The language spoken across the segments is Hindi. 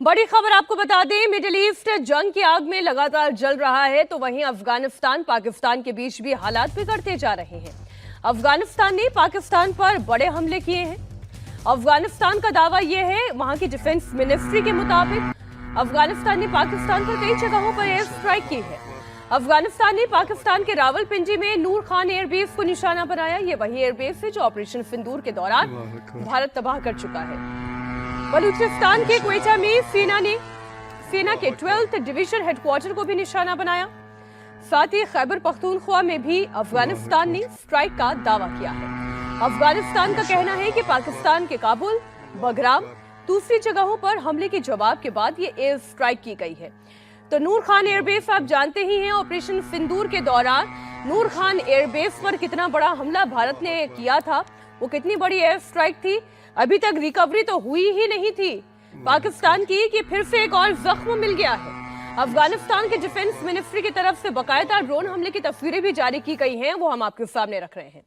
बड़ी खबर आपको बता दें, मिडिल ईस्ट जंग की आग में लगातार जल रहा है तो वहीं अफगानिस्तान पाकिस्तान के बीच भी हालात बिगड़ते जा रहे हैं। अफगानिस्तान ने पाकिस्तान पर बड़े हमले किए हैं। अफगानिस्तान का दावा यह है, वहां की डिफेंस मिनिस्ट्री के मुताबिक अफगानिस्तान ने पाकिस्तान पर कई जगहों पर एयर स्ट्राइक की है। अफगानिस्तान ने पाकिस्तान के रावलपिंडी में नूर खान एयरबेस को निशाना बनाया। ये वही एयरबेस है जो ऑपरेशन सिंदूर के दौरान भारत तबाह कर चुका है। बलूचिस्तान के क्वेटा में सेना के 12th डिवीजन हेडक्वार्टर को भी निशाना बनाया। साथ ही खैबर पख्तूनख्वा में भी अफगानिस्तान ने स्ट्राइक का दावा किया है। अफगानिस्तान का कहना है कि पाकिस्तान के काबुल, बगराम, दूसरी जगहों पर हमले के जवाब के बाद ये एयर स्ट्राइक की गई है। तो नूर खान एयरबेस आप जानते ही हैं, ऑपरेशन सिंदूर के दौरान नूर खान एयरबेस पर कितना बड़ा हमला भारत ने किया था, वो कितनी बड़ी एयर स्ट्राइक थी। अभी तक रिकवरी तो हुई ही नहीं थी पाकिस्तान की कि फिर से एक और जख्म मिल गया है। अफगानिस्तान के डिफेंस मिनिस्ट्री की तरफ से बकायदा ड्रोन हमले की तस्वीरें भी जारी की गई हैं, वो हम आपके सामने रख रहे हैं।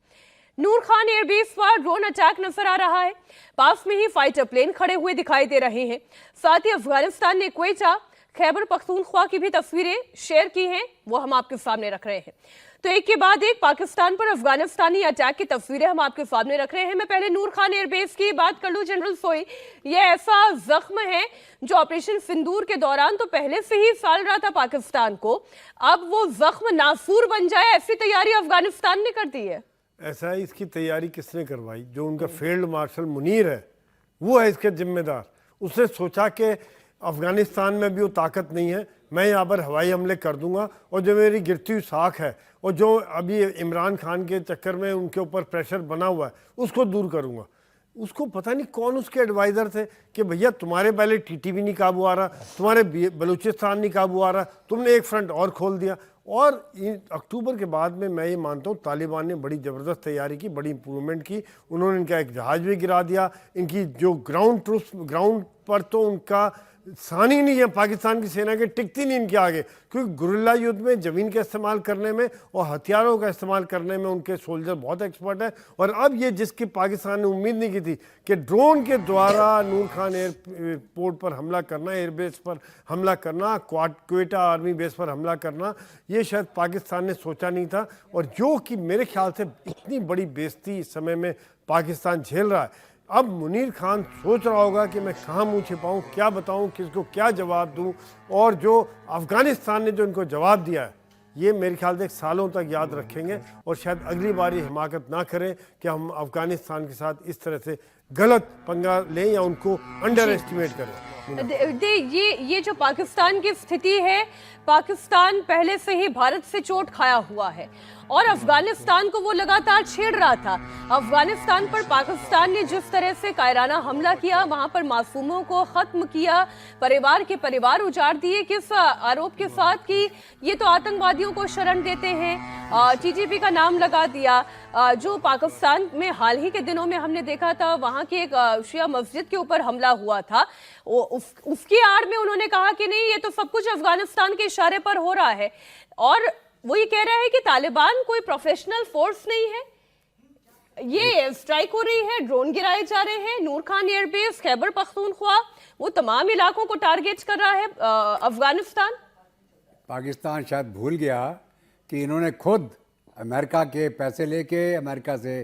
नूर खान एयरबेस पर ड्रोन अटैक नजर आ रहा है। पास में ही फाइटर प्लेन खड़े हुए दिखाई दे रहे हैं। साथ ही अफगानिस्तान ने क्वेटा, खैबर पख्तूनख्वा की भी तस्वीरें शेयर की हैं, वो हम आपके सामने रख रहे हैं। तो एक के बाद एक पाकिस्तान पर अफगानिस्तानी अटैक की तस्वीरें हम आपके सामने रख रहे हैं। मैं पहले नूर खान एयरबेस की बात कर लूं। जनरल सोई, ये ऐसा जख्म है जो ऑपरेशन सिंदूर के दौरान तो पहले से ही फैल रहा था पाकिस्तान को, अब वो जख्म नासूर बन जाए ऐसी तैयारी अफगानिस्तान ने कर दी है। ऐसा है, इसकी तैयारी किसने करवाई? जो उनका फील्ड मार्शल मुनीर है वो है इसके जिम्मेदार। उसने सोचा कि अफगानिस्तान में भी वो ताकत नहीं है, मैं यहाँ पर हवाई हमले कर दूंगा और जो मेरी गिरती हुई साख है और जो अभी इमरान खान के चक्कर में उनके ऊपर प्रेशर बना हुआ है उसको दूर करूंगा। उसको पता नहीं कौन उसके एडवाइज़र थे कि भैया तुम्हारे पहले टीटीपी नहीं काबू आ रहा, तुम्हारे बलूचिस्तान नहीं काबू आ रहा, तुमने एक फ्रंट और खोल दिया। और अक्टूबर के बाद में मैं ये मानता हूँ तालिबान ने बड़ी ज़बरदस्त तैयारी की, बड़ी इंप्रूवमेंट की। उन्होंने इनका एक जहाज़ भी गिरा दिया। इनकी जो ग्राउंड पर तो उनका सान ही नहीं है, पाकिस्तान की सेना के टिकती नहीं इनके आगे, क्योंकि गुरिल्ला युद्ध में ज़मीन का इस्तेमाल करने में और हथियारों का इस्तेमाल करने में उनके सोल्जर बहुत एक्सपर्ट हैं। और अब ये जिसकी पाकिस्तान ने उम्मीद नहीं की थी कि ड्रोन के द्वारा नूर खान एयरपोर्ट पर हमला करना, एयरबेस पर हमला करना, क्वेटा आर्मी बेस पर हमला करना, ये शायद पाकिस्तान ने सोचा नहीं था। और जो कि मेरे ख्याल से इतनी बड़ी बेइज्जती इस समय में पाकिस्तान झेल रहा है, अब मुनीर खान सोच रहा होगा कि मैं कहाँ मुंह छिपाऊँ, क्या बताऊँ, किसको क्या जवाब दूँ। और जो अफ़गानिस्तान ने जो इनको जवाब दिया है, ये मेरे ख्याल से सालों तक याद रखेंगे और शायद अगली बार ये हिमाकत ना करें कि हम अफ़गानिस्तान के साथ इस तरह से गलत पंगा लें या उनको अंडर एस्टिमेट करें। ये जो पाकिस्तान की स्थिति है, पाकिस्तान पहले से ही भारत से चोट खाया हुआ है और अफगानिस्तान को वो लगातार छेड़ रहा था। अफगानिस्तान पर पाकिस्तान ने जिस तरह से कायराना हमला किया, वहां पर मासूमों को खत्म किया, परिवार के परिवार उजाड़ दिए, किस आरोप के साथ कि ये तो आतंकवादियों को शरण देते हैं, टीटीपी का नाम लगा दिया। जो पाकिस्तान में हाल ही के दिनों में हमने देखा था, वहां की एक शिया मस्जिद के ऊपर हमला हुआ था, उसकी आड़ में उन्होंने कहा कि नहीं, ये तो सब कुछ अफगानिस्तान के इशारे पर हो रहा है। और वो ये कह रहा है कि तालिबान कोई प्रोफेशनल फोर्स नहीं है, ये स्ट्राइक हो रही है, ड्रोन गिराए जा रहे हैं। नूर खान एयरबेस, खैबर पख्तूनख्वा, वो तमाम इलाकों को टारगेट कर रहा है अफगानिस्तान। पाकिस्तान शायद भूल गया कि इन्होंने खुद अमेरिका के पैसे लेके, अमेरिका से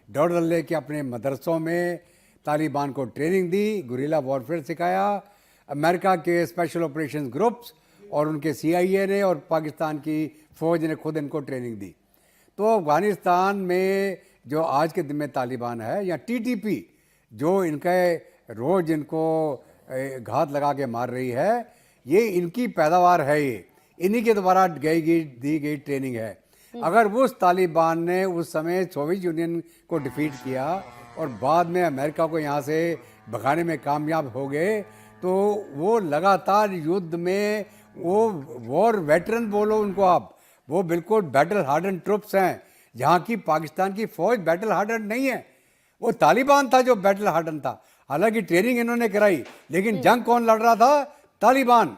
डॉलर लेके अपने मदरसों में तालिबान को ट्रेनिंग दी, गुरिल्ला वॉरफेयर सिखाया। अमेरिका के स्पेशल ऑपरेशन ग्रुप्स और उनके CIA ने और पाकिस्तान की फ़ौज ने खुद इनको ट्रेनिंग दी। तो अफ़गानिस्तान में जो आज के दिन में तालिबान है या TTP जो इनके रोज़ इनको घात लगा के मार रही है, ये इनकी पैदावार है, ये इन्हीं के द्वारा दी गई ट्रेनिंग है। अगर उस तालिबान ने उस समय सोवियत यूनियन को डिफीट किया और बाद में अमेरिका को यहाँ से भगाने में कामयाब हो गए, तो वो लगातार युद्ध में वो वॉर वेटरन बोलो उनको आप, वो बिल्कुल बैटल हार्डन ट्रुप्स हैं। जहाँ की पाकिस्तान की फ़ौज बैटल हार्डन नहीं है, वो तालिबान था जो बैटल हार्डन था। हालांकि ट्रेनिंग इन्होंने कराई, लेकिन जंग कौन लड़ रहा था? तालिबान।